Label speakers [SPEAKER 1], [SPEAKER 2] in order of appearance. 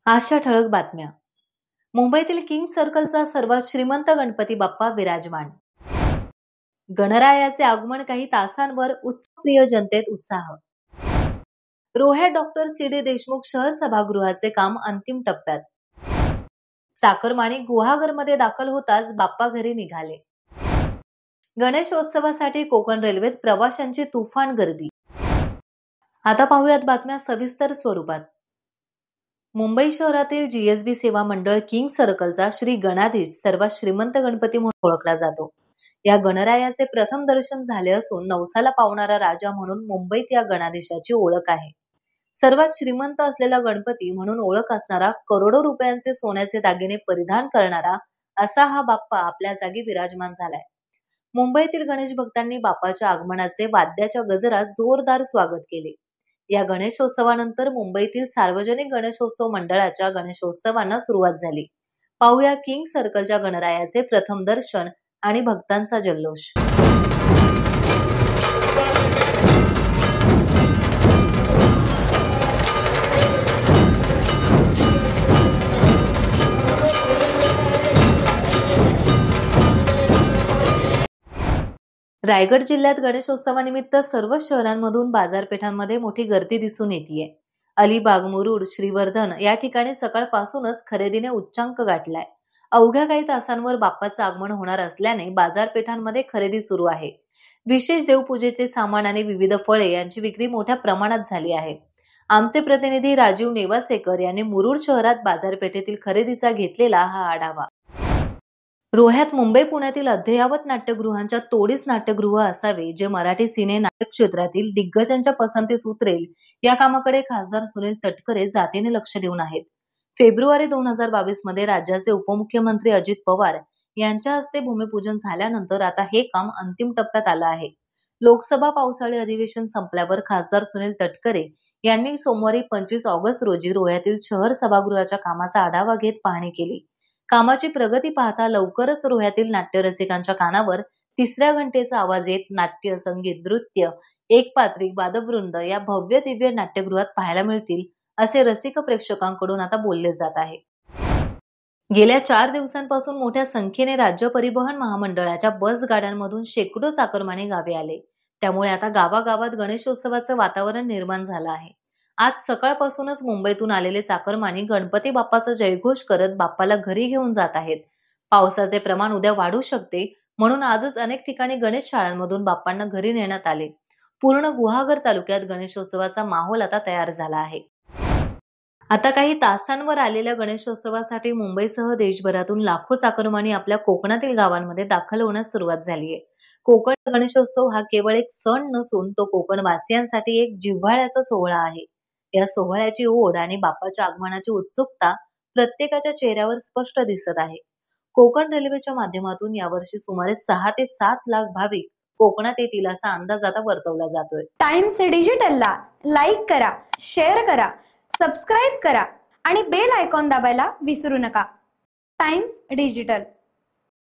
[SPEAKER 1] आजच्या ठळक बातम्या. मुंबईतील किंग सर्कलचा सर्वात श्रीमंत गणपती बाप्पा विराजमान. गणरायाचे आगमन काही तासांवर उत्सवप्रिय जनतेत उत्साह. रोह्यात डॉक्टर सी.डी. देशमुख शहर सभागृहाचे काम अंतिम टप्प्यात. चाकरमानी गुहागरमध्ये दाखल होताच बाप्पा घरी निघाले. गणेशोत्सवासाठी कोकण रेल्वेत प्रवाशांची तुफान गर्दी. आता पाहूयात बातम्या सविस्तर स्वरूपात. मुंबई शहरातील जीएसबी सेवा मंडळ किंग सर्कलचा श्री गणाधीश सर्वात श्रीमंत गणपती म्हणून ओळखला जातो. या गणरायाचे प्रथम दर्शन झाले असून नवसाला पावणारा राजा म्हणून मुंबईत या गणाधीशाची ओळख आहे. सर्वात श्रीमंत असलेला गणपती म्हणून ओळख असणारा, करोडो रुपयांचे सोन्याचे दागिने परिधान करणारा असा हा बाप्पा आपल्या जागी विराजमान झालाय. मुंबईतील गणेश भक्तांनी बाप्पाच्या आगमनाचे वाद्याच्या गजरात जोरदार स्वागत केले. या गणेशोत्सवानंतर मुंबईतील सार्वजनिक गणेशोत्सव मंडळाच्या गणेशोत्सवांना सुरुवात झाली. पाहूया किंग सर्कलच्या गणरायाचे प्रथम दर्शन आणि भक्तांचा जल्लोष. रायगड जिल्ह्यात गणेशोत्सवानिमित्त सर्व शहरांमधून बाजारपेठांमध्ये मोठी गर्दी दिसून येते. अलिबाग, मुरुड, श्रीवर्धन या ठिकाणी सकाळपासूनच खरेदीने उच्चांक गाठलाय. अवघ्या काही तासांवर बाप्पाचं आगमन होणार असल्याने बाजारपेठांमध्ये खरेदी सुरू आहे. विशेष देवपूजेचे सामान आणि विविध फळे यांची विक्री मोठ्या प्रमाणात झाली आहे. आमचे प्रतिनिधी राजीव नेवासेकर यांनी मुरुड शहरात बाजारपेठेतील खरेदीचा घेतलेला हा आढावा. रोह्यात मुंबई पुण्यातील अद्ययावत नाट्यगृहांच्या तोडीस नाट्यगृह असावे, जे मराठी सिने नाटक क्षेत्रातील दिग्गजांच्या पसंतीस उतरेल, या कामाकडे खासदार सुनील तटकरे जातीने लक्ष देऊन आहेत. फेब्रुवारी 2022 मध्ये राज्याचे उपमुख्यमंत्री अजित पवार यांच्या हस्ते भूमिपूजन झाल्यानंतर आता हे काम अंतिम टप्प्यात आलं आहे. लोकसभा पावसाळी अधिवेशन संपल्यावर खासदार सुनील तटकरे यांनी सोमवारी 25 ऑगस्ट रोजी रोह्यातील शहर सभागृहाच्या कामाचा आढावा घेत पाहणी केली. कामाची प्रगती पाहता लवकरच रोह्यातील नाट्यरसिकांच्या कानावर तिसऱ्या घंटेचा आवाज येत नाट्य, संगीत, नृत्य, एकपात्री, वादवृंद या भव्य दिव्य नाट्यगृहात पाहायला मिळतील, असे रसिक प्रेक्षकांकडून आता बोलले जात आहे. गेल्या 4 दिवसांपासून मोठ्या संख्येने राज्य परिवहन महामंडळाच्या बस गाड्यांमधून शेकडो चाकरमानी गावी आले. त्यामुळे आता गावागावात गणेशोत्सवाचं वातावरण निर्माण झालं आहे. आज सकाळपासूनच मुंबईतून आलेले चाकरमानी गणपती बाप्पाचा जयघोष करत बाप्पाला घरी घेऊन जात आहेत. पावसाचे प्रमाण उद्या वाढू शकते, म्हणून आजच अनेक ठिकाणी गणेश शाळांमधून बाप्पांना घरी नेण्यात आले. पूर्ण गुहागर तालुक्यात गणेशोत्सवाचा माहोल आता तयार झाला आहे. आता काही तासांवर आलेल्या गणेशोत्सवासाठी मुंबईसह देशभरातून लाखो चाकरमानी आपल्या कोकणातील गावांमध्ये दाखल होण्यास सुरुवात झाली आहे. कोकण गणेशोत्सव हा केवळ एक सण नसून तो कोकणवासियांसाठी एक जिव्हाळ्याचा सोहळा आहे. या सोहळ्याची ओढ आणि बाप्पाच्या आगमनाची उत्सुकता प्रत्येकाच्या चेहऱ्यावर स्पष्ट दिसत आहे. कोकण रेल्वेच्या माध्यमातून यावर्षी सुमारे 6 ते 7 लाख भाविक कोकणात येतील असा अंदाज आता वर्तवला जातोय.
[SPEAKER 2] टाइम्स डिजिटलला लाईक करा, शेअर करा, सबस्क्राईब करा आणि बेल आयकॉन दाबायला विसरू नका. Times digital.